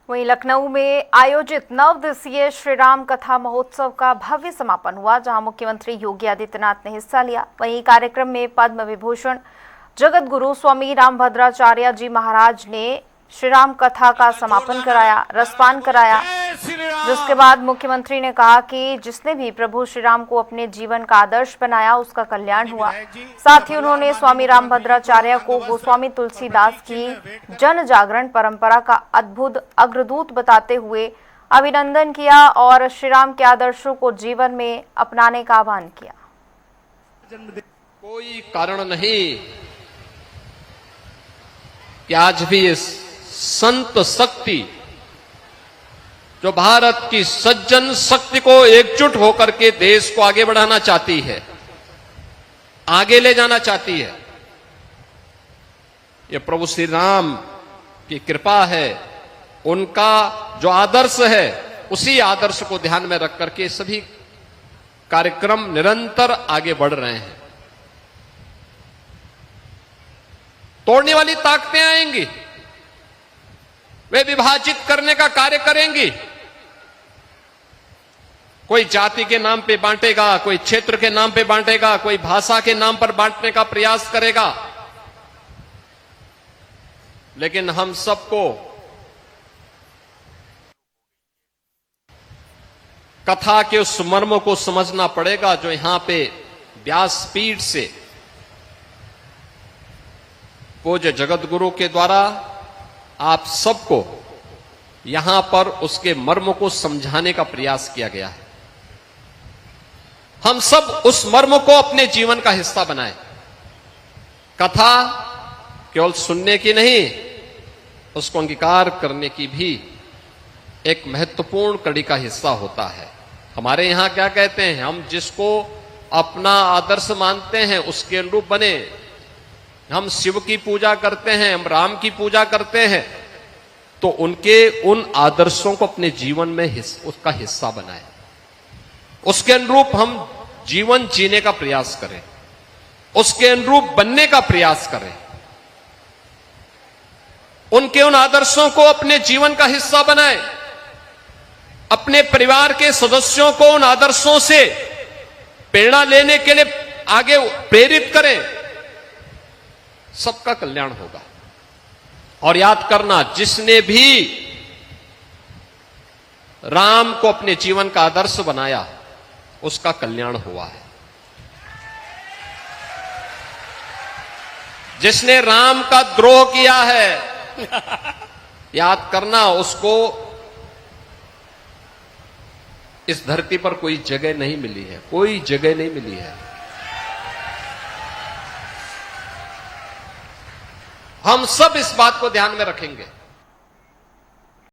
वहीं लखनऊ में आयोजित 9 दिवसीय श्री राम कथा महोत्सव का भव्य समापन हुआ, जहां मुख्यमंत्री योगी आदित्यनाथ ने हिस्सा लिया। वहीं कार्यक्रम में पद्म विभूषण जगत गुरु स्वामी रामभद्राचार्य जी महाराज ने श्री राम कथा का समापन कराया, रसपान कराया, जिसके बाद मुख्यमंत्री ने कहा कि जिसने भी प्रभु श्री राम को अपने जीवन का आदर्श बनाया उसका कल्याण हुआ। साथ ही उन्होंने स्वामी रामभद्राचार्य को गोस्वामी तुलसीदास की जन जागरण परंपरा का अद्भुत अग्रदूत बताते हुए अभिनंदन किया और श्री राम के आदर्शों को जीवन में अपनाने का आह्वान किया। कोई कारण नहीं कि आज भी इस संत शक्ति जो भारत की सज्जन शक्ति को एकजुट होकर के देश को आगे बढ़ाना चाहती है, आगे ले जाना चाहती है, ये प्रभु श्री राम की कृपा है। उनका जो आदर्श है उसी आदर्श को ध्यान में रख करके सभी कार्यक्रम निरंतर आगे बढ़ रहे हैं। तोड़ने वाली ताकतें आएंगी, वे विभाजित करने का कार्य करेंगी। कोई जाति के नाम पे बांटेगा, कोई क्षेत्र के नाम पे बांटेगा, कोई भाषा के नाम पर बांटने का प्रयास करेगा। लेकिन हम सबको कथा के उस मर्म को समझना पड़ेगा जो यहां पे व्यासपीठ से पूज्य जगत गुरु के द्वारा आप सबको यहां पर उसके मर्म को समझाने का प्रयास किया गया है। हम सब उस मर्म को अपने जीवन का हिस्सा बनाएं। कथा केवल सुनने की नहीं, उसको अंगीकार करने की भी एक महत्वपूर्ण कड़ी का हिस्सा होता है। हमारे यहां क्या कहते हैं, हम जिसको अपना आदर्श मानते हैं उसके अनुरूप बने। हम शिव की पूजा करते हैं, हम राम की पूजा करते हैं, तो उनके उन आदर्शों को अपने जीवन में उसका हिस्सा बनाएं, उसके अनुरूप हम जीवन जीने का प्रयास करें, उसके अनुरूप बनने का प्रयास करें, उनके उन आदर्शों को अपने जीवन का हिस्सा बनाएं, अपने परिवार के सदस्यों को उन आदर्शों से प्रेरणा लेने के लिए आगे प्रेरित करें। सबका कल्याण होगा। और याद करना, जिसने भी राम को अपने जीवन का आदर्श बनाया उसका कल्याण हुआ है। जिसने राम का द्रोह किया है, याद करना, उसको इस धरती पर कोई जगह नहीं मिली है, कोई जगह नहीं मिली है। हम सब इस बात को ध्यान में रखेंगे।